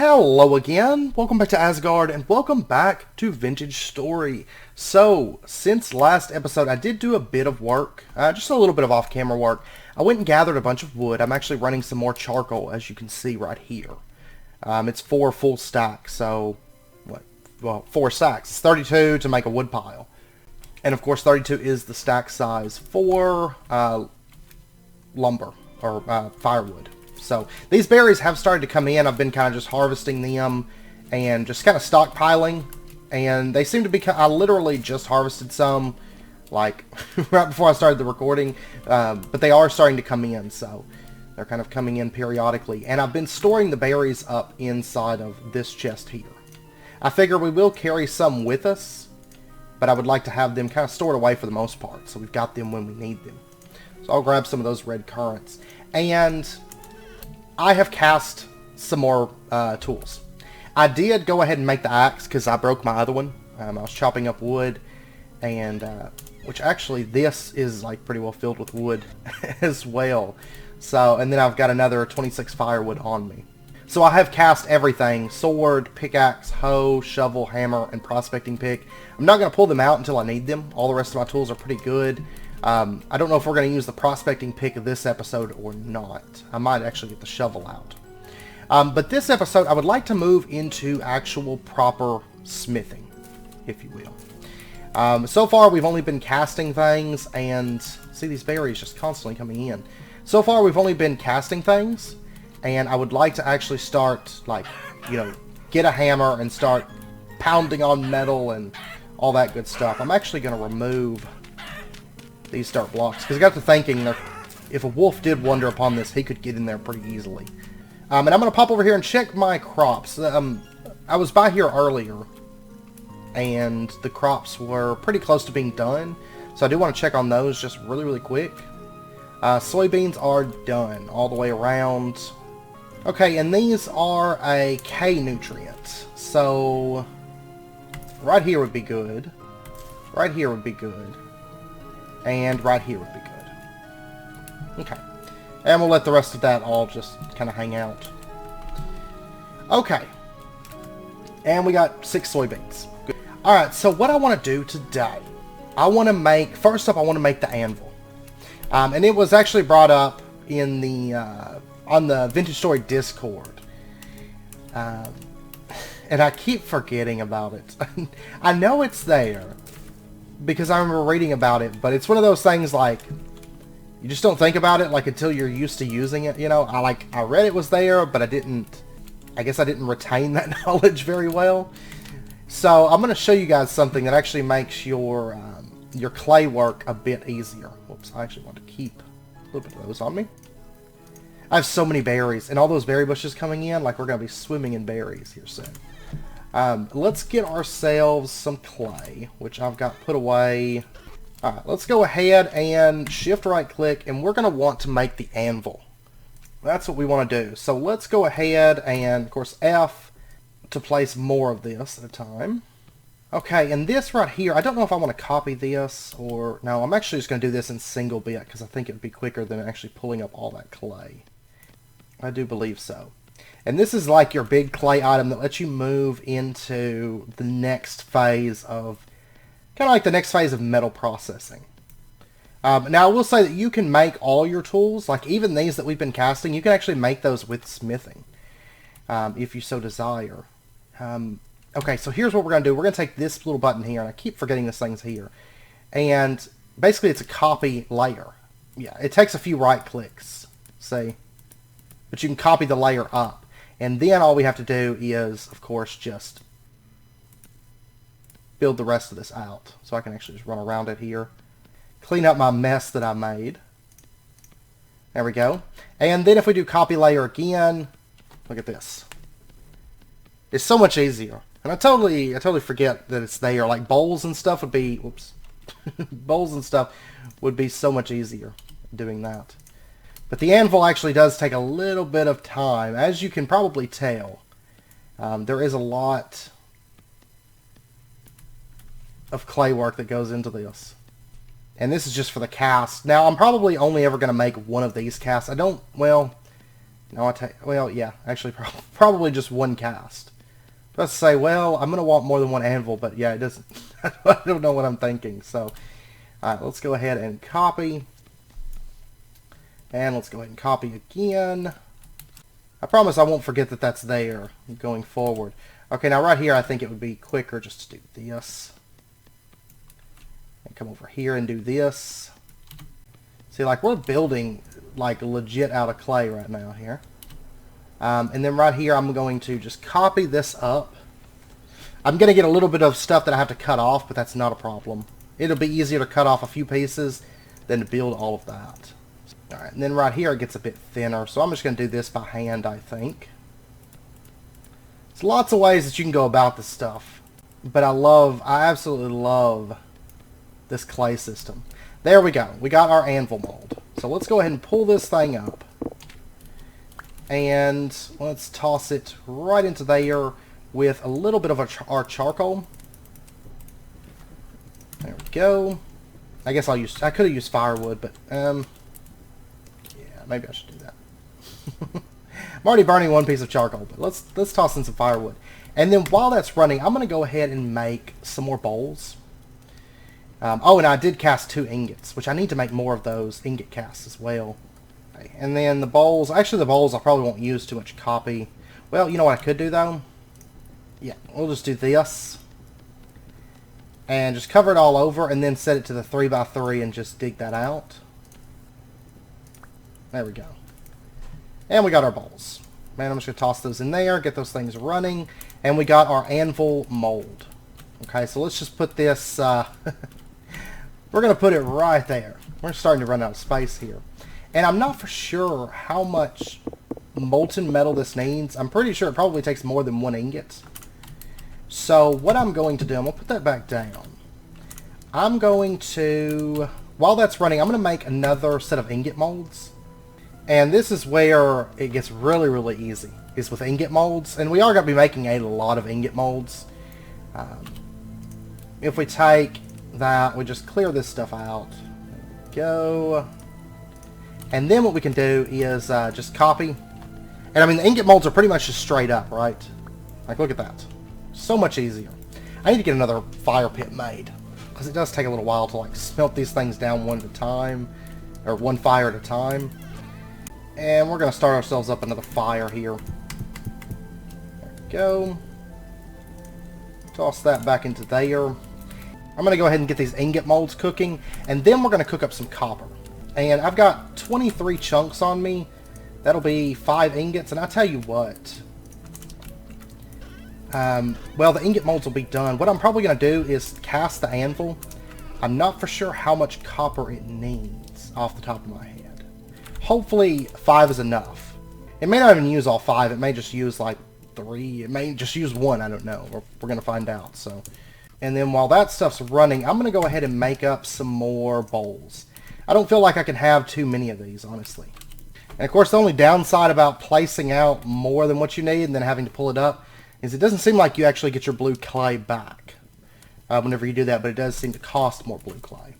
Hello again, welcome back to Asgard, and welcome back to Vintage Story. So, since last episode, I did do a bit of work, just a little bit of off-camera work. I went and gathered a bunch of wood. I'm actually running some more charcoal, as you can see right here. It's 4 full stacks, so, well, 4 stacks. It's 32 to make a wood pile. And of course, 32 is the stack size for lumber, or firewood. So these berries have started to come in. I've been kind of just harvesting them and just kind of stockpiling. And they seem to be, I literally just harvested some, like, right before I started the recording. But they are starting to come in, so they're kind of coming in periodically. And I've been storing the berries up inside of this chest here. I figure we will carry some with us, but I would like to have them kind of stored away for the most part, so we've got them when we need them. So I'll grab some of those red currants. And I have cast some more tools. I did go ahead and make the axe because I broke my other one. I was chopping up wood, and which actually this is like pretty well filled with wood as well. So, and then I've got another 26 firewood on me. So I have cast everything: sword, pickaxe, hoe, shovel, hammer, and prospecting pick. I'm not going to pull them out until I need them. All the rest of my tools are pretty good. I don't know if we're going to use the prospecting pick of this episode or not. I might actually get the shovel out. But this episode, I would like to move into actual proper smithing, if you will. So far, we've only been casting things, and see these berries just constantly coming in. So far, we've only been casting things, and I would like to actually start, like, you know, get a hammer and start pounding on metal and all that good stuff. I'm actually going to remove these dirt blocks, because I got to thinking that if a wolf did wander upon this, he could get in there pretty easily. And I'm going to pop over here and check my crops. I was by here earlier, and the crops were pretty close to being done, so I do want to check on those just really quick. Soybeans are done all the way around. Okay, and these are a K nutrient, so right here would be good. Right here would be good. And right here would be good. Okay. And we'll let the rest of that all just kind of hang out. Okay. And we got 6 soybeans. Good. Alright, so what I want to do today, I want to make, first up I want to make the anvil. And it was actually brought up in the, on the Vintage Story Discord. And I keep forgetting about it. I know it's there, because I remember reading about it, but it's one of those things like, you just don't think about it like until you're used to using it, you know? I read it was there, but I guess I didn't retain that knowledge very well. So I'm going to show you guys something that actually makes your clay work a bit easier. Whoops, I actually want to keep a little bit of those on me. I have so many berries, and all those berry bushes coming in, like we're going to be swimming in berries here soon. Let's get ourselves some clay, which I've got put away. Alright, let's go ahead and shift right click, and we're going to want to make the anvil. That's what we want to do. So let's go ahead and, of course, F to place more of this at a time. Okay, and this right here, I don't know if I want to copy this or... No, I'm actually just going to do this in single bit, because I think it would be quicker than actually pulling up all that clay. I do believe so. And this is like your big clay item that lets you move into the next phase of, kind of like the next phase of metal processing. Now I will say that you can make all your tools, like even these that we've been casting, you can actually make those with smithing, if you so desire. Okay, so here's what we're going to do. We're going to take this little button here, and I keep forgetting this thing's here. And basically it's a copy layer. Yeah, it takes a few right clicks, see? But you can copy the layer up. And then all we have to do is, of course, just build the rest of this out. So I can actually just run around it here. Clean up my mess that I made. There we go. And then if we do copy layer again, look at this. It's so much easier. And I totally forget that it's there. Like bowls and stuff would be, whoops. Bowls and stuff would be so much easier doing that. But the anvil actually does take a little bit of time, as you can probably tell. There is a lot of clay work that goes into this. And this is just for the cast. Now, I'm probably only ever going to make one of these casts. I don't, well, No, I take... Well, yeah, actually probably just one cast. Let's say, well, I'm going to want more than one anvil, but yeah, it doesn't... I don't know what I'm thinking, so... Alright, let's go ahead and copy. And let's go ahead and copy again. I promise I won't forget that that's there going forward. Okay, now right here I think it would be quicker just to do this. And come over here and do this. See, like, we're building, like, legit out of clay right now here. And then right here I'm going to just copy this up. I'm going to get a little bit of stuff that I have to cut off, but that's not a problem. It'll be easier to cut off a few pieces than to build all of that. Alright, and then right here it gets a bit thinner, so I'm just going to do this by hand, I think. There's lots of ways that you can go about this stuff. But I absolutely love this clay system. There we go. We got our anvil mold. So let's go ahead and pull this thing up. And let's toss it right into there with a little bit of our charcoal. There we go. I guess I could have used firewood, but yeah, maybe I should do that. I'm already burning one piece of charcoal, but let's toss in some firewood. And then while that's running, I'm going to go ahead and make some more bowls. Oh, and I did cast 2 ingots, which I need to make more of those ingot casts as well. Okay, and then the bowls, actually the bowls I probably won't use too much copy. Well, you know what I could do though? Yeah, we'll just do this. And just cover it all over and then set it to the 3x3 and just dig that out. There we go. And we got our bowls. Man, I'm just going to toss those in there, get those things running. And we got our anvil mold. Okay, so let's just put this... we're going to put it right there. We're starting to run out of space here. And I'm not for sure how much molten metal this needs. I'm pretty sure it probably takes more than 1 ingot. So what I'm going to do, I'm going to put that back down. I'm going to, while that's running, I'm going to make another set of ingot molds. And this is where it gets really, really easy, is with ingot molds. And we are going to be making a lot of ingot molds. If we take that, we just clear this stuff out. There we go. And then what we can do is just copy. And I mean, the ingot molds are pretty much just straight up, right? Like, look at that. So much easier. I need to get another fire pit made, because it does take a little while to like smelt these things down one at a time, or one fire at a time. And we're going to start ourselves up another fire here. There we go. Toss that back into there. I'm going to go ahead and get these ingot molds cooking, and then we're going to cook up some copper. And I've got 23 chunks on me. That'll be 5 ingots, and I'll tell you what. Well, the ingot molds will be done. What I'm probably going to do is cast the anvil. I'm not for sure how much copper it needs off the top of my head. Hopefully 5 is enough. It may not even use all 5. It may just use like 3. It may just use 1. I don't know. We're going to find out. So, and then while that stuff's running, I'm going to go ahead and make up some more bowls. I don't feel like I can have too many of these, honestly. And of course, the only downside about placing out more than what you need and then having to pull it up is it doesn't seem like you actually get your blue clay back whenever you do that, but it does seem to cost more blue clay.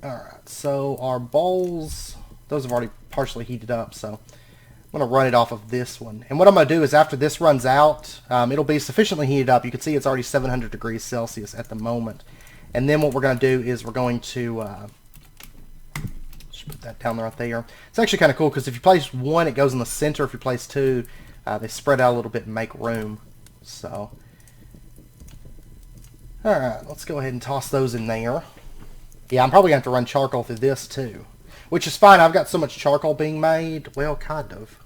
Alright, so our bowls, those have already partially heated up, so I'm going to run it off of this one. And what I'm going to do is after this runs out, it'll be sufficiently heated up. You can see it's already 700 degrees Celsius at the moment. And then what we're going to do is we're going to just put that down right there. It's actually kind of cool because if you place 1, it goes in the center. If you place 2, they spread out a little bit and make room. So, alright, let's go ahead and toss those in there. Yeah, I'm probably going to have to run charcoal through this too. Which is fine, I've got so much charcoal being made. Well, kind of.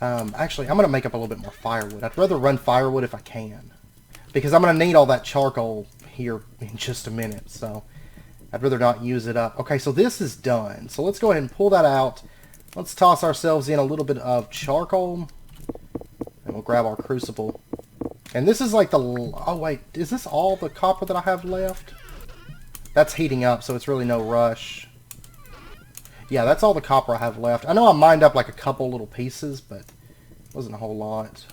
Actually, I'm going to make up a little bit more firewood. I'd rather run firewood if I can. Because I'm going to need all that charcoal here in just a minute. So, I'd rather not use it up. Okay, so this is done. So let's go ahead and pull that out. Let's toss ourselves in a little bit of charcoal. And we'll grab our crucible. And this is like the... Oh, wait. Is this all the copper that I have left? That's heating up, so it's really no rush. Yeah, that's all the copper I have left. I know I mined up like a couple little pieces, but it wasn't a whole lot.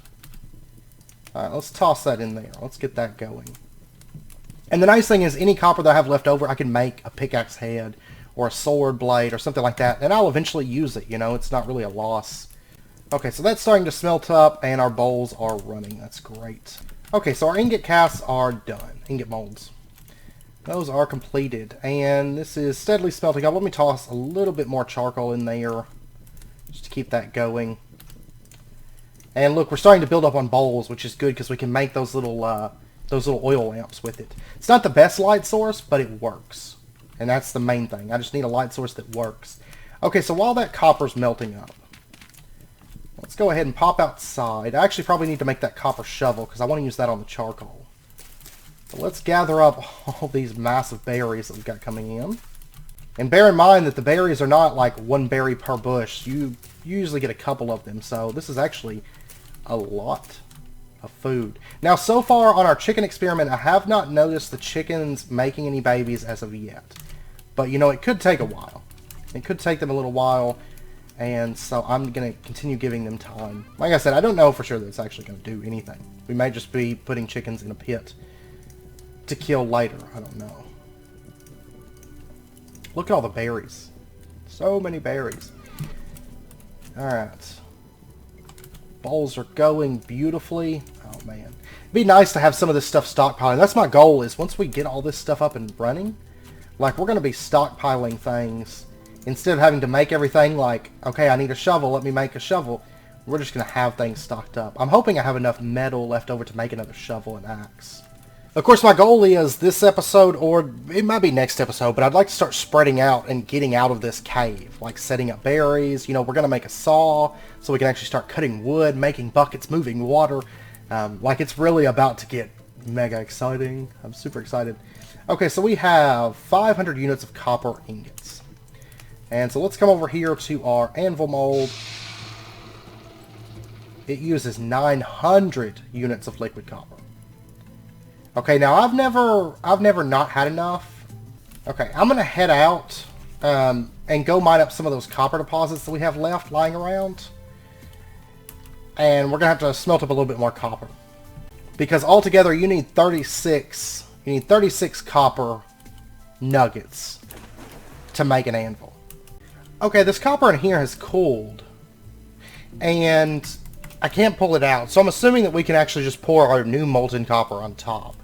Alright, let's toss that in there. Let's get that going. And the nice thing is, any copper that I have left over, I can make a pickaxe head or a sword blade or something like that, and I'll eventually use it, you know, it's not really a loss. Okay, so that's starting to smelt up, and our bowls are running. That's great. Okay, so our ingot casts are done. Ingot molds. Those are completed, and this is steadily smelting up. Let me toss a little bit more charcoal in there, just to keep that going. And look, we're starting to build up on bowls, which is good, because we can make those little oil lamps with it. It's not the best light source, but it works. And that's the main thing. I just need a light source that works. Okay, so while that copper's melting up, let's go ahead and pop outside. I actually probably need to make that copper shovel because I want to use that on the charcoal. So let's gather up all these massive berries that we've got coming in. And bear in mind that the berries are not like one berry per bush. You usually get a couple of them. So this is actually a lot of food. Now, so far on our chicken experiment, I have not noticed the chickens making any babies as of yet. But, you know, it could take a while. It could take them a little while. And so I'm going to continue giving them time. Like I said, I don't know for sure that it's actually going to do anything. We may just be putting chickens in a pit to kill later. I don't know. Look at all the berries. So many berries. Alright. Bowls are going beautifully. Oh man. It'd be nice to have some of this stuff stockpiling. That's my goal, is once we get all this stuff up and running, like, we're going to be stockpiling things. Instead of having to make everything like, okay, I need a shovel, let me make a shovel, we're just going to have things stocked up. I'm hoping I have enough metal left over to make another shovel and axe. Of course, my goal is this episode, or it might be next episode, but I'd like to start spreading out and getting out of this cave. Like setting up berries, you know, we're going to make a saw so we can actually start cutting wood, making buckets, moving water. Like, it's really about to get mega exciting. I'm super excited. Okay, so we have 500 units of copper ingots. And so let's come over here to our anvil mold. It uses 900 units of liquid copper. Okay, now I've never not had enough. Okay, I'm gonna head out and go mine up some of those copper deposits that we have left lying around. And we're gonna have to smelt up a little bit more copper. Because altogether you need 36 copper nuggets to make an anvil. Okay, this copper in here has cooled, and I can't pull it out, so I'm assuming that we can actually just pour our new molten copper on top,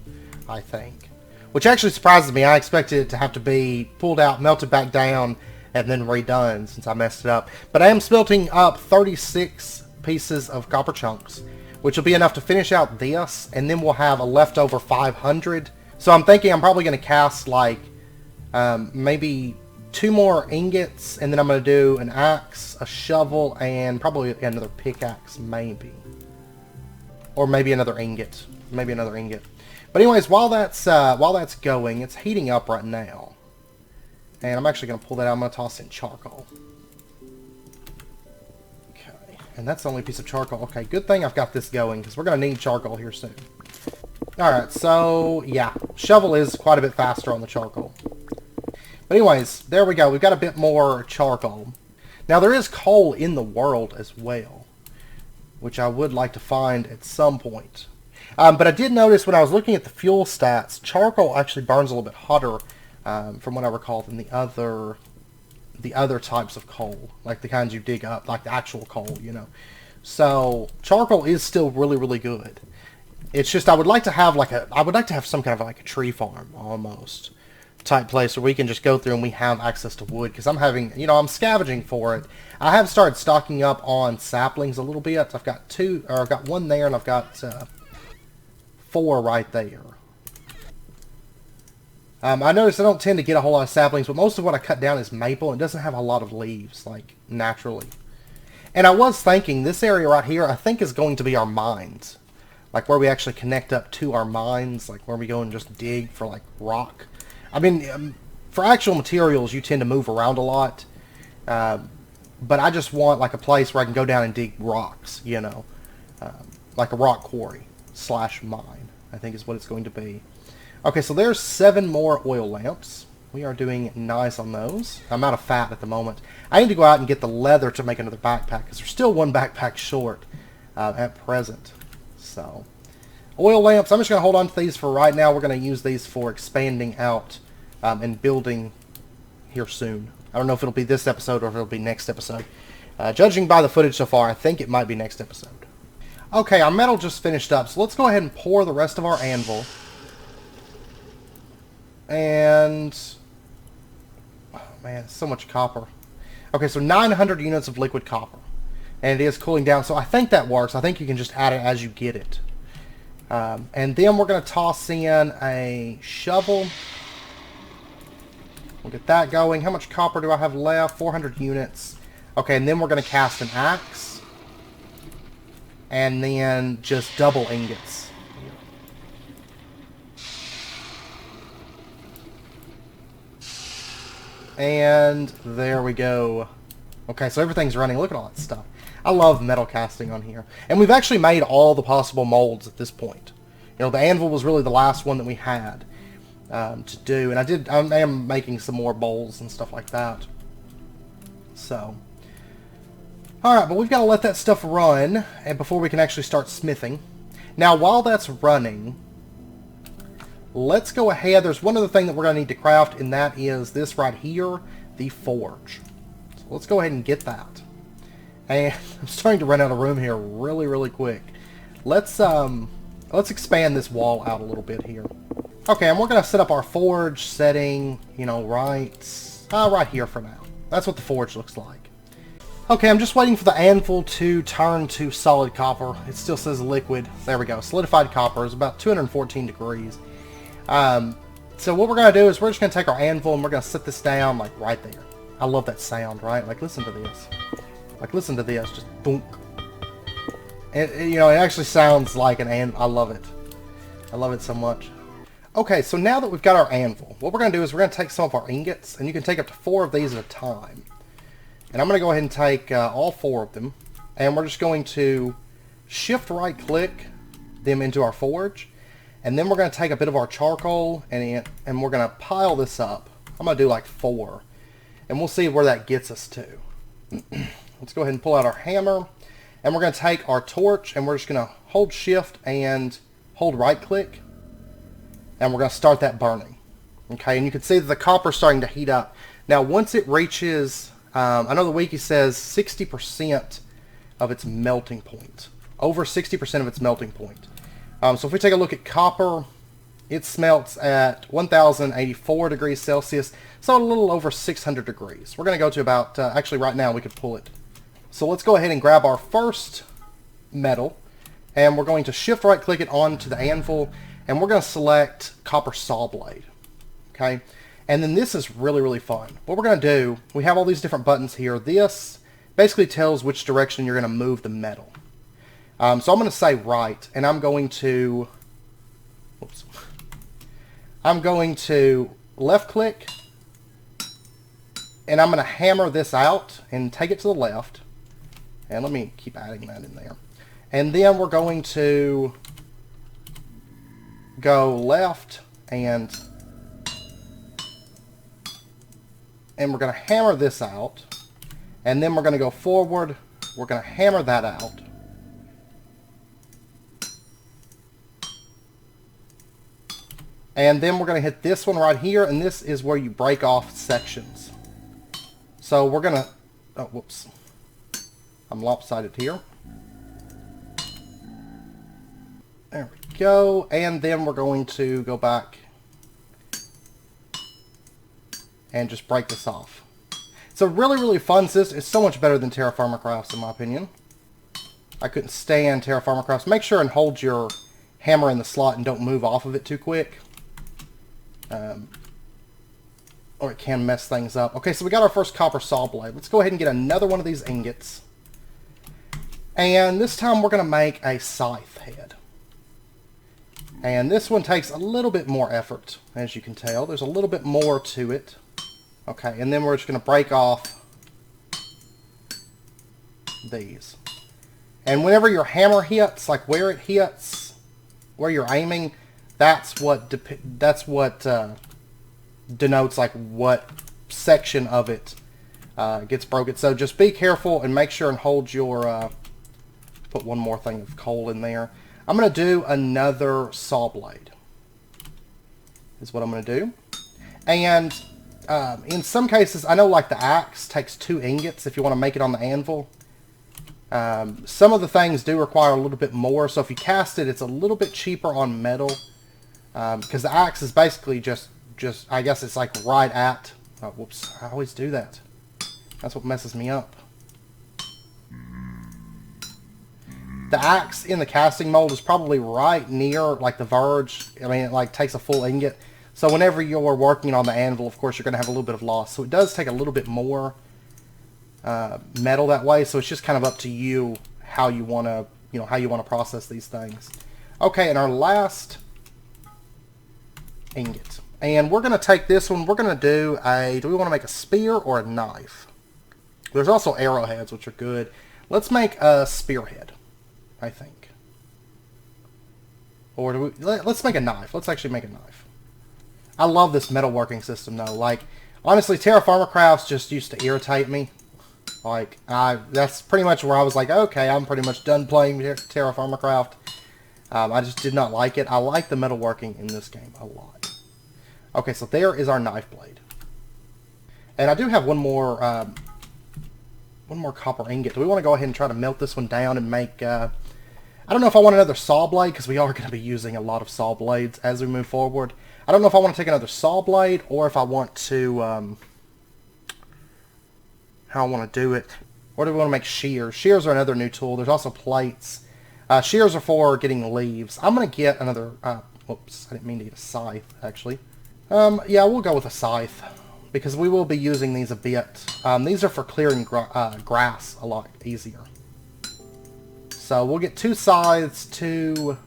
I think. Which actually surprises me. I expected it to have to be pulled out, melted back down, and then redone since I messed it up. But I am smelting up 36 pieces of copper chunks, which will be enough to finish out this, and then we'll have a leftover 500. So I'm thinking I'm probably going to cast like maybe 2 more ingots, and then I'm going to do an axe, a shovel, and probably another pickaxe, maybe. Or maybe another ingot. Maybe another ingot. But anyways, while that's going, it's heating up right now. And I'm actually going to pull that out. I'm going to toss in charcoal. Okay. And that's the only piece of charcoal. Okay, good thing I've got this going, because we're going to need charcoal here soon. Alright, so, yeah. Shovel is quite a bit faster on the charcoal. But anyways, there we go. We've got a bit more charcoal. Now, there is coal in the world as well, which I would like to find at some point. But I did notice when I was looking at the fuel stats, charcoal actually burns a little bit hotter, from what I recall, than the other types of coal, like the kinds you dig up, like the actual coal, you know. So charcoal is still really, really good. It's just I would like to have some kind of like a tree farm almost type place where we can just go through and we have access to wood, because I'm I'm scavenging for it. I have started stocking up on saplings a little bit. I've got 1 there, and I've got 4 right there. I notice I don't tend to get a whole lot of saplings, but most of what I cut down is maple, and it doesn't have a lot of leaves, like, naturally. And I was thinking, this area right here, I think is going to be our mines. Like, where we actually connect up to our mines, like, where we go and just dig for, like, rock. I mean, for actual materials, you tend to move around a lot. But I just want, like, a place where I can go down and dig rocks, you know. Like a rock quarry / mine, I think is what it's going to be. Okay, so there's 7 more oil lamps. We are doing nice on those. I'm out of fat at the moment. I need to go out and get the leather to make another backpack, because there's still 1 backpack short at present. So, oil lamps, I'm just going to hold on to these for right now. We're going to use these for expanding out and building here soon. I don't know if it'll be this episode or if it'll be next episode. Judging by the footage so far, I think it might be next episode. Okay, our metal just finished up, so let's go ahead and pour the rest of our anvil. And... oh man, so much copper. Okay, so 900 units of liquid copper. And it is cooling down, so I think that works. I think you can just add it as you get it. And then we're going to toss in a shovel. We'll get that going. How much copper do I have left? 400 units. Okay, and then we're going to cast an axe. And then just double ingots. And there we go. Okay, so everything's running. Look at all that stuff. I love metal casting on here. And we've actually made all the possible molds at this point. You know, the anvil was really the last one that we had to do. And I am making some more bowls and stuff like that. So. Alright, but we've got to let that stuff run and before we can actually start smithing. Now, while that's running, let's go ahead. There's one other thing that we're going to need to craft, and that is this right here, the forge. So let's go ahead and get that. And I'm starting to run out of room here really, really quick. Let's expand this wall out a little bit here. Okay, and we're going to set up our forge setting, you know, right here for now. That's what the forge looks like. Okay, I'm just waiting for the anvil to turn to solid copper. It still says liquid. There we go. Solidified copper is about 214 degrees. So what we're going to do is we're just going to take our anvil and we're going to set this down like right there. I love that sound, right? Like, listen to this. Like, listen to this. Just boom. And, you know, it actually sounds like an anvil. I love it. I love it so much. Okay, so now that we've got our anvil, what we're going to do is we're going to take some of our ingots, and you can take up to 4 of these at a time. And I'm going to go ahead and take all 4 of them, and we're just going to shift right click them into our forge, and then we're going to take a bit of our charcoal and we're going to pile this up. I'm going to do like 4, and we'll see where that gets us to. Let's go ahead and pull out our hammer, and we're going to take our torch, and we're just going to hold shift and hold right click, and we're going to start that burning. Okay, and you can see that the copper's starting to heat up. Now once it reaches, I know the wiki says 60% of its melting point. Over 60% of its melting point. So if we take a look at copper, it smelts at 1084 degrees Celsius, so a little over 600 degrees. We're going to go to about, actually right now we could pull it. So let's go ahead and grab our first metal, and we're going to shift right click it onto the anvil, and we're going to select copper saw blade. Okay, and then this is really, really fun. What we're going to do, we have all these different buttons here. This basically tells which direction you're going to move the metal. So I'm going to say right, and I'm going to, whoops, I'm going to left click, and I'm going to hammer this out and take it to the left. And let me keep adding that in there. And then we're going to go left and we're going to hammer this out. And then we're going to go forward. We're going to hammer that out. And then we're going to hit this one right here, and this is where you break off sections. So we're going to, oh, whoops. I'm lopsided here. There we go. And then we're going to go back and just break this off. It's a really, really fun system. It's so much better than Terra Firma Crafts, in my opinion. I couldn't stand Terra Firma Crafts. Make sure and hold your hammer in the slot and don't move off of it too quick. Or it can mess things up. Okay, so we got our first copper saw blade. Let's go ahead and get another one of these ingots. And this time we're going to make a scythe head. And this one takes a little bit more effort, as you can tell. There's a little bit more to it. Okay, and then we're just going to break off these. And whenever your hammer hits, like where it hits, where you're aiming, that's what denotes like what section of it gets broken. So just be careful and make sure and hold your... put one more thing of coal in there. I'm going to do another saw blade. Is what I'm going to do. And In some cases, I know like the axe takes 2 ingots if you want to make it on the anvil. Some of the things do require a little bit more, so if you cast it, it's a little bit cheaper on metal. Because the axe is basically just, I guess it's like right at... Oh, whoops, I always do that. That's what messes me up. The axe in the casting mold is probably right near like the verge. I mean, it like takes a full ingot. So whenever you're working on the anvil, of course, you're going to have a little bit of loss. So it does take a little bit more metal that way. So it's just kind of up to you how you want to, how you want to process these things. Okay, and our last ingot. And we're going to take this one. We're going to do do we want to make a spear or a knife? There's also arrowheads, which are good. Let's make a spearhead, I think. Or let's make a knife. Let's actually make a knife. I love this metalworking system, though. Like, honestly, Terra Firma Crafts just used to irritate me. Like, that's pretty much where I was like, okay, I'm pretty much done playing Terra Firma Craft. I just did not like it. I like the metalworking in this game a lot. Okay, so there is our knife blade. And I do have one more copper ingot. Do we want to go ahead and try to melt this one down and make... I don't know if I want another saw blade, because we are going to be using a lot of saw blades as we move forward. I don't know if I want to take another saw blade, or if I want to, how I want to do it. Or do we want to make shears? Shears are another new tool. There's also plates. Shears are for getting leaves. I'm going to get another, whoops, I didn't mean to get a scythe, actually. Yeah, we'll go with a scythe, because we will be using these a bit. These are for clearing grass a lot easier. So we'll get 2 scythes, 2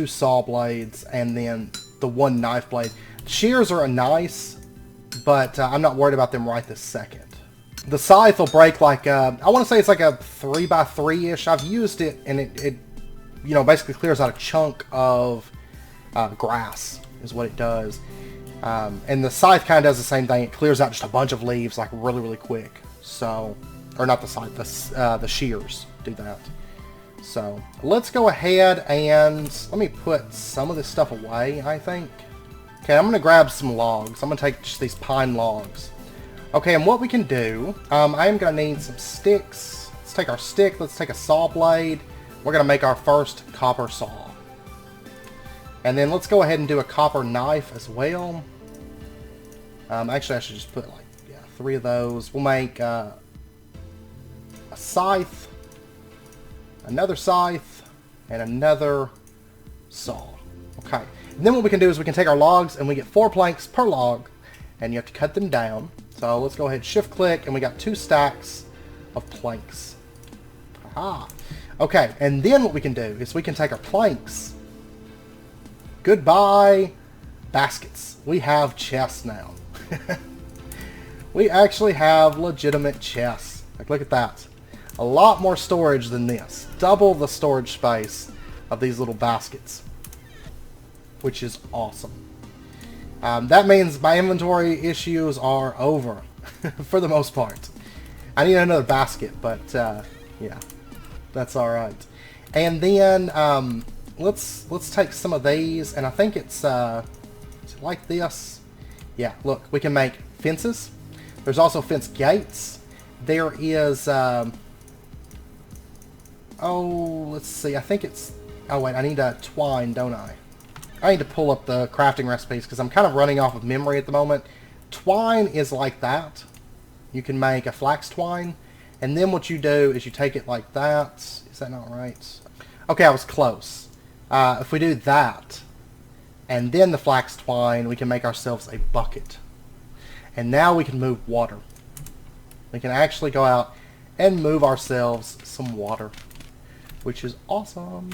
saw blades, and then the 1 knife blade. Shears are nice, but I'm not worried about them right this second. The scythe will break like, I want to say it's like a 3x3-ish. I've used it, and it basically clears out a chunk of grass, is what it does. And the scythe kind of does the same thing. It clears out just a bunch of leaves like really, really quick. So, or not the scythe, the shears do that. So, let's go ahead and let me put some of this stuff away, I think. Okay, I'm going to grab some logs. I'm going to take just these pine logs. Okay, and what we can do, I am going to need some sticks. Let's take our stick. Let's take a saw blade. We're going to make our first copper saw. And then let's go ahead and do a copper knife as well. Actually, I should just put like 3 of those. We'll make a scythe, another scythe, and another saw. Okay. And then what we can do is we can take our logs, and we get 4 planks per log, and you have to cut them down. So let's go ahead and shift click, and we got 2 stacks of planks. Aha. Okay, and then what we can do is we can take our planks. Goodbye, baskets. We have chests now. We actually have legitimate chests. Like, look at that. A lot more storage than this. Double the storage space of these little baskets, which is awesome. That means my inventory issues are over for the most part. I need another basket, but yeah, that's all right. And then let's take some of these, and I think it's like this. Yeah, look, we can make fences. There's also fence gates. There is oh, let's see. I think it's... Oh, wait. I need a twine, don't I? I need to pull up the crafting recipes because I'm kind of running off of memory at the moment. Twine is like that. You can make a flax twine. And then what you do is you take it like that. Is that not right? Okay, I was close. If we do that, and then the flax twine, we can make ourselves a bucket. And now we can move water. We can actually go out and move ourselves some water, which is awesome.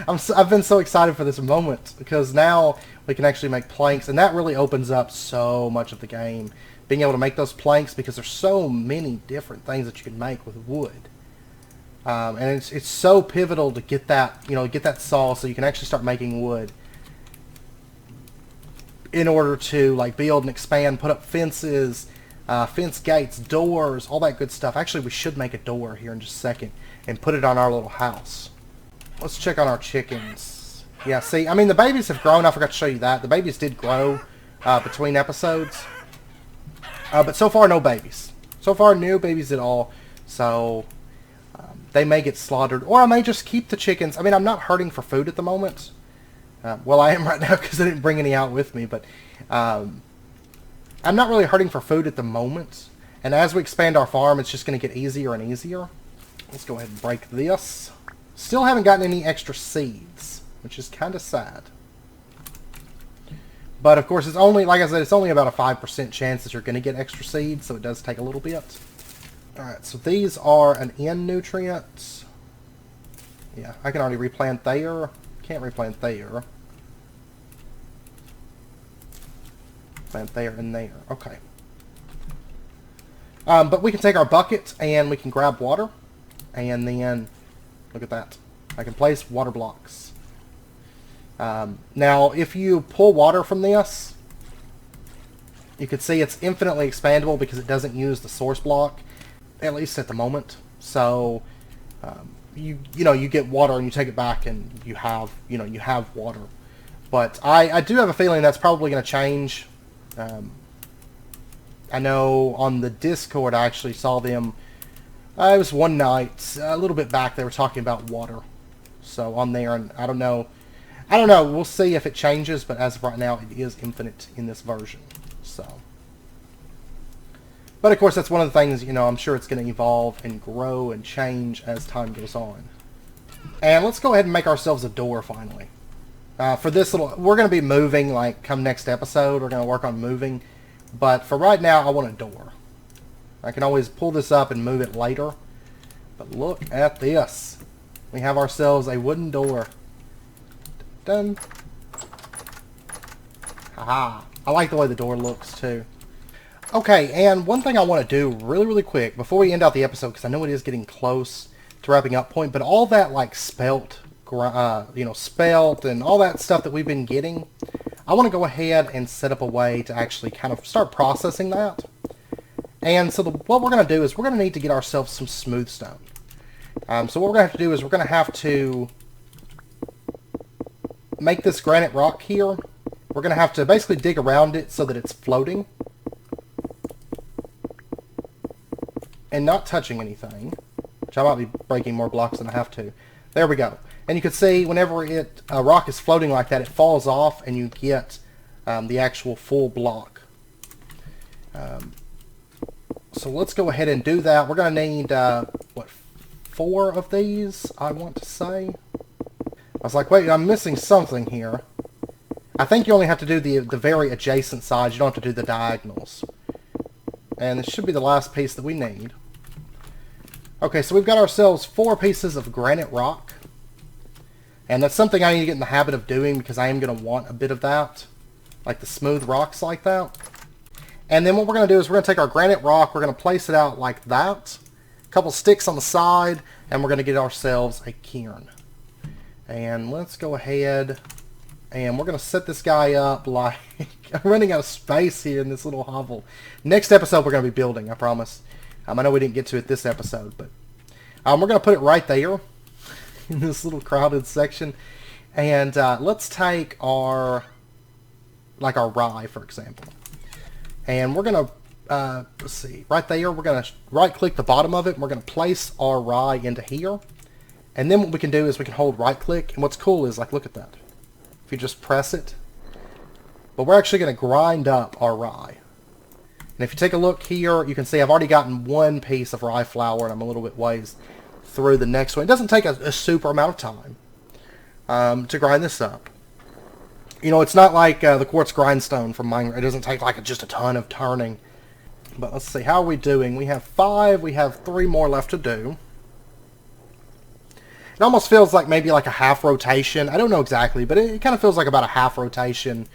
I've been so excited for this moment because now we can actually make planks, and that really opens up so much of the game. Being able to make those planks, because there's so many different things that you can make with wood. And it's so pivotal to get that, get that saw so you can actually start making wood in order to like build and expand, put up fences, fence gates, doors, all that good stuff. Actually, we should make a door here in just a second and put it on our little house. Let's check on our chickens. Yeah, see, I mean, the babies have grown. I forgot to show you that. The babies did grow between episodes. But so far, no babies. So far, no babies at all. So they may get slaughtered, or I may just keep the chickens. I mean, I'm not hurting for food at the moment. Well, I am right now because I didn't bring any out with me, but I'm not really hurting for food at the moment. And as we expand our farm, it's just going to get easier and easier. Let's go ahead and break this. Still haven't gotten any extra seeds, which is kind of sad. But of course, it's only, like I said, it's only about a 5% chance that you're going to get extra seeds, so it does take a little bit. Alright, so these are an N nutrient. Yeah, I can already replant there. Can't replant there. Plant there and there. Okay. But we can take our bucket and we can grab water. And then, look at that. I can place water blocks. Now, if you pull water from this, you can see it's infinitely expandable because it doesn't use the source block, at least at the moment. So, you get water and you take it back and you have water. But I do have a feeling that's probably going to change. I know on the Discord I actually saw them. It was one night, a little bit back, they were talking about water. So on there, and I don't know. We'll see if it changes, but as of right now, it is infinite in this version. So, but of course, that's one of the things, I'm sure it's going to evolve and grow and change as time goes on. And let's go ahead and make ourselves a door finally. For this we're going to be moving, like, come next episode. We're going to work on moving. But for right now, I want a door. I can always pull this up and move it later. But look at this. We have ourselves a wooden door. Done. Haha. I like the way the door looks too. Okay, and one thing I want to do really, really quick before we end out the episode, because I know it is getting close to wrapping up point, but all that like spelt and all that stuff that we've been getting, I want to go ahead and set up a way to actually kind of start processing that. And so what we're going to do is we're going to need to get ourselves some smooth stone. So what we're going to have to do is we're going to have to make this granite rock here. We're going to have to basically dig around it so that it's floating and not touching anything, which I might be breaking more blocks than I have to. There we go. And you can see whenever a rock is floating like that, it falls off and you get the actual full block. So let's go ahead and do that. We're going to need, 4 of these, I want to say. I was like, wait, I'm missing something here. I think you only have to do the very adjacent sides. You don't have to do the diagonals. And this should be the last piece that we need. Okay, so we've got ourselves 4 pieces of granite rock. And that's something I need to get in the habit of doing because I am going to want a bit of that. Like the smooth rocks like that. And then what we're going to do is we're going to take our granite rock, we're going to place it out like that. A couple sticks on the side, and we're going to get ourselves a cairn. And let's go ahead, and we're going to set this guy up like... I'm running out of space here in this little hovel. Next episode we're going to be building, I promise. I know we didn't get to it this episode, but... we're going to put it right there, in this little crowded section. And let's take our... like our rye, for example. And we're going to, let's see, right there, we're going to right-click the bottom of it, and we're going to place our rye into here. And then what we can do is we can hold right-click, and what's cool is, like, look at that. If you just press it. But we're actually going to grind up our rye. And if you take a look here, you can see I've already gotten 1 piece of rye flour, and I'm a little bit ways through the next one. It doesn't take a super amount of time to grind this up. It's not like the quartz grindstone from Minecraft. It doesn't take like just a ton of turning. But let's see, how are we doing? We have 5. We have 3 more left to do. It almost feels like maybe like a half rotation. I don't know exactly, but it kind of feels like about a half rotation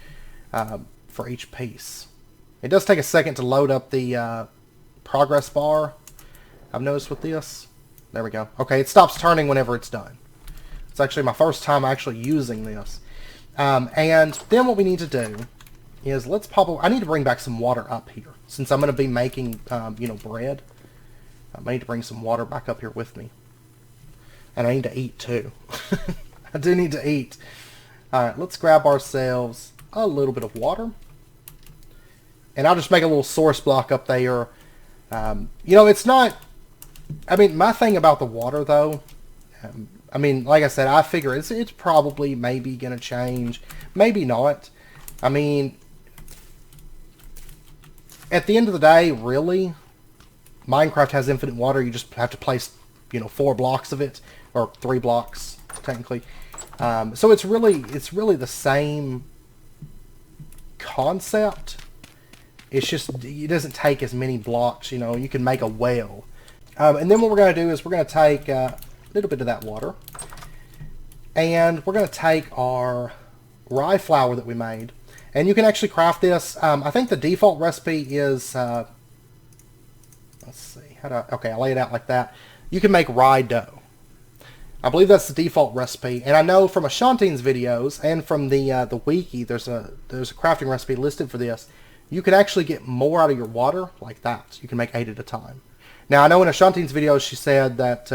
for each piece. It does take a second to load up the progress bar. I've noticed with this. There we go. Okay, it stops turning whenever it's done. It's actually my first time actually using this. And then what we need to do is let's I need to bring back some water up here. Since I'm going to be making, bread. I need to bring some water back up here with me. And I need to eat too. I do need to eat. Alright, let's grab ourselves a little bit of water. And I'll just make a little source block up there. You know, it's not... I mean, my thing about the water, though... I mean, like I said, I figure it's probably maybe going to change. Maybe not. I mean... At the end of the day, really, Minecraft has infinite water. You just have to place, you know, 4 blocks of it, or 3 blocks technically. So it's really the same concept. It's just it doesn't take as many blocks. You know, you can make a well, and then what we're going to do is we're going to take a little bit of that water, and we're going to take our rye flour that we made. And you can actually craft this. I think the default recipe is, let's see, okay, I lay it out like that. You can make rye dough. I believe that's the default recipe. And I know from Ashantin's videos and from the wiki, there's a crafting recipe listed for this. You can actually get more out of your water like that. You can make 8 at a time. Now, I know in Ashantin's videos she said that,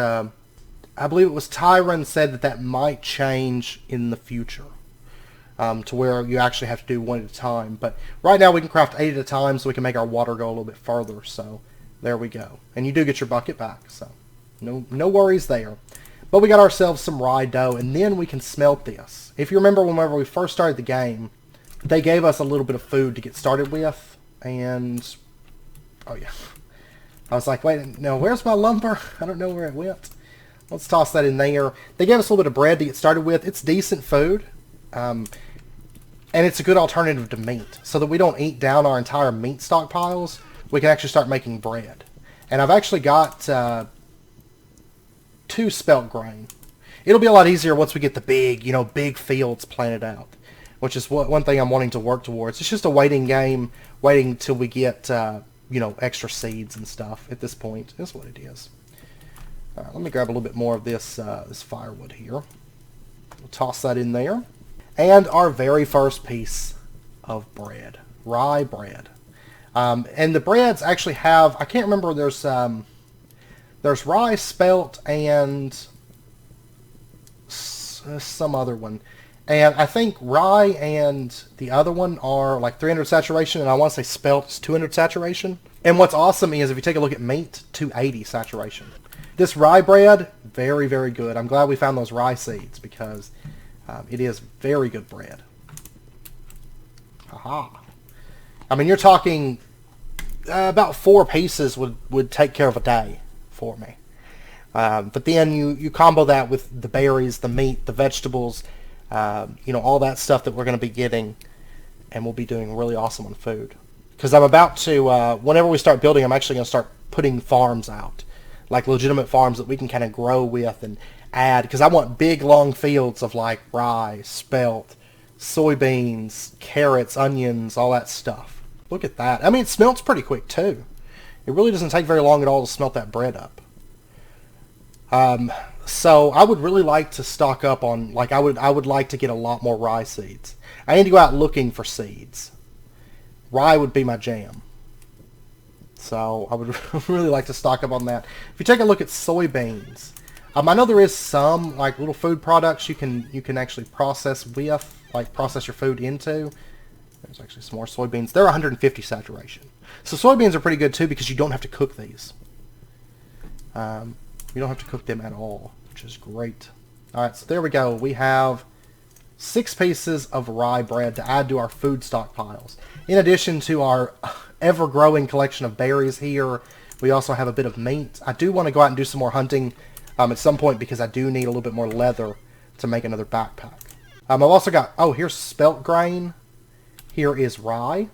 I believe it was Tyron said that might change in the future. To where you actually have to do 1 at a time. But right now we can craft 8 at a time so we can make our water go a little bit further. So there we go. And you do get your bucket back. So no worries there. But we got ourselves some rye dough, and then we can smelt this. If you remember whenever we first started the game, they gave us a little bit of food to get started with. And, oh yeah. I was like, wait, no, where's my lumber? I don't know where it went. Let's toss that in there. They gave us a little bit of bread to get started with. It's decent food. And it's a good alternative to meat, so that we don't eat down our entire meat stockpiles. We can actually start making bread. And I've actually got 2 spelt grain. It'll be a lot easier once we get the big fields planted out, which is one thing I'm wanting to work towards. It's just a waiting game, waiting till we get extra seeds and stuff. At this point, is what it is. All right, let me grab a little bit more of this firewood here. We'll toss that in there. And our very first piece of bread, rye bread. And the breads actually have, I can't remember, there's rye, spelt, and some other one. And I think rye and the other one are like 300 saturation, and I want to say spelt is 200 saturation. And what's awesome is if you take a look at meat, 280 saturation. This rye bread, very, very good. I'm glad we found those rye seeds because... it is very good bread. Aha. I mean, you're talking about 4 pieces would take care of a day for me. But then you combo that with the berries, the meat, the vegetables, all that stuff that we're going to be getting, and we'll be doing really awesome on food. Because I'm about to, whenever we start building, I'm actually going to start putting farms out. Like legitimate farms that we can kind of grow with and add, because I want big long fields of like rye, spelt, soybeans, carrots, onions, all that stuff. Look at that. I mean, it smelts pretty quick too. It really doesn't take very long at all to smelt that bread up. So I would really like to stock up on, like, I would like to get a lot more rye seeds. I need to go out looking for seeds. Rye would be my jam. So I would really like to stock up on that. If you take a look at soybeans, I know there is some like little food products you can actually process with, like process your food into. There's actually some more soybeans. They're 150 saturation. So soybeans are pretty good too because you don't have to cook these. You don't have to cook them at all, which is great. Alright, so there we go. We have 6 pieces of rye bread to add to our food stockpiles. In addition to our ever-growing collection of berries here, we also have a bit of meat. I do want to go out and do some more hunting at some point because I do need a little bit more leather to make another backpack. I've also got, here's spelt grain. Here is rye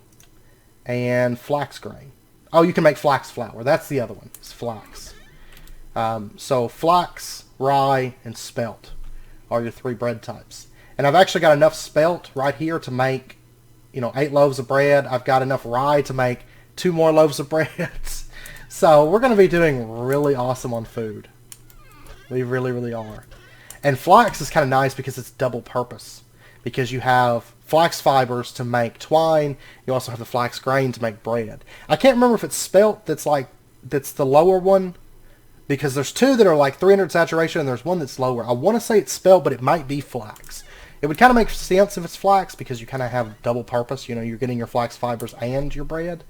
and flax grain. Oh, you can make flax flour. That's the other one. It's flax. So flax, rye, and spelt are your 3 bread types. And I've actually got enough spelt right here to make, 8 loaves of bread. I've got enough rye to make 2 more loaves of bread. So we're going to be doing really awesome on food. We really, really are. And flax is kind of nice because it's double purpose. Because you have flax fibers to make twine. You also have the flax grain to make bread. I can't remember if it's spelt that's the lower one. Because there's 2 that are like 300 saturation and there's one that's lower. I want to say it's spelt, but it might be flax. It would kind of make sense if it's flax because you kind of have double purpose. You know, you're getting your flax fibers and your bread,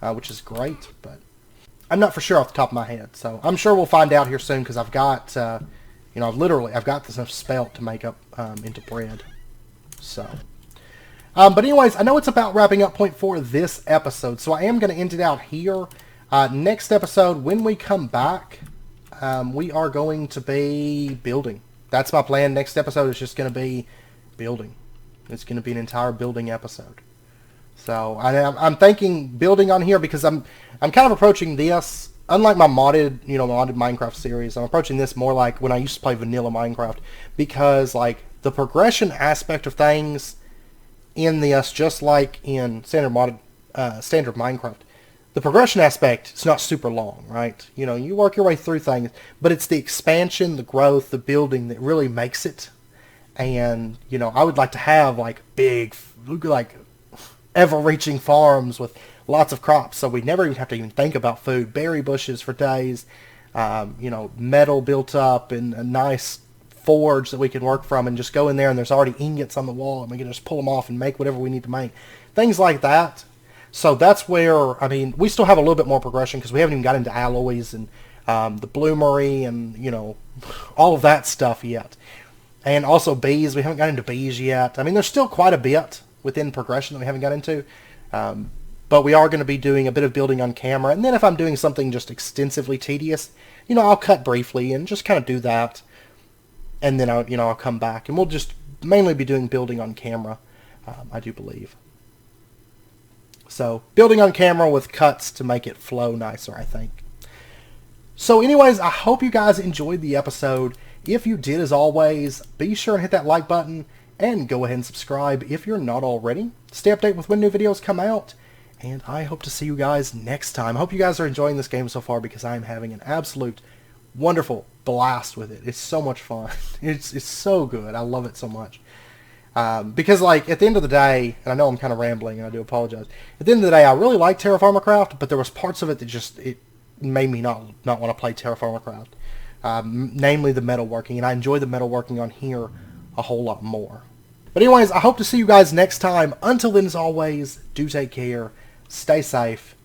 which is great. But I'm not for sure off the top of my head, so I'm sure we'll find out here soon because I've got, you know, I've got this enough spelt to make up into bread. So, but anyways, I know it's about wrapping up point for this episode, so I am going to end it out here. Next episode, when we come back, we are going to be building. That's my plan. Next episode is just going to be building. It's going to be an entire building episode. So I'm thinking building on here because I'm kind of approaching this, unlike my modded Minecraft series, I'm approaching this more like when I used to play vanilla Minecraft, because like the progression aspect of things in this, just like in standard Minecraft, the progression aspect is not super long, right? You know, you work your way through things, but it's the expansion, the growth, the building that really makes it. And, you know, I would like to have like big, like ever-reaching farms with lots of crops, so we never even have to even think about food. Berry bushes for days, you know, metal built up in a nice forge that we can work from, and just go in there and there's already ingots on the wall and we can just pull them off and make whatever we need to make. Things like that. So that's where, I mean, we still have a little bit more progression because we haven't even got into alloys and the bloomery and, you know, all of that stuff yet. And also bees, we haven't got into bees yet. I mean, there's still quite a bit within progression that we haven't got into. But we are going to be doing a bit of building on camera. And then if I'm doing something just extensively tedious, you know, I'll cut briefly and just kind of do that. And then I'll come back. And we'll just mainly be doing building on camera, I do believe. So, building on camera with cuts to make it flow nicer, I think. So anyways, I hope you guys enjoyed the episode. If you did, as always, be sure and hit that like button. And go ahead and subscribe if you're not already. Stay updated with when new videos come out. And I hope to see you guys next time. I hope you guys are enjoying this game so far because I'm having an absolute wonderful blast with it. It's so much fun. It's so good. I love it so much. Because, like, at the end of the day, and I know I'm kind of rambling, and I do apologize. At the end of the day, I really like Terraformacraft, but there was parts of it that just, it made me not want to play Terraformacraft. Namely the metalworking, and I enjoy the metalworking on here a whole lot more. But anyways, I hope to see you guys next time. Until then, as always, do take care, stay safe,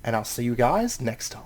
and I'll see you guys next time.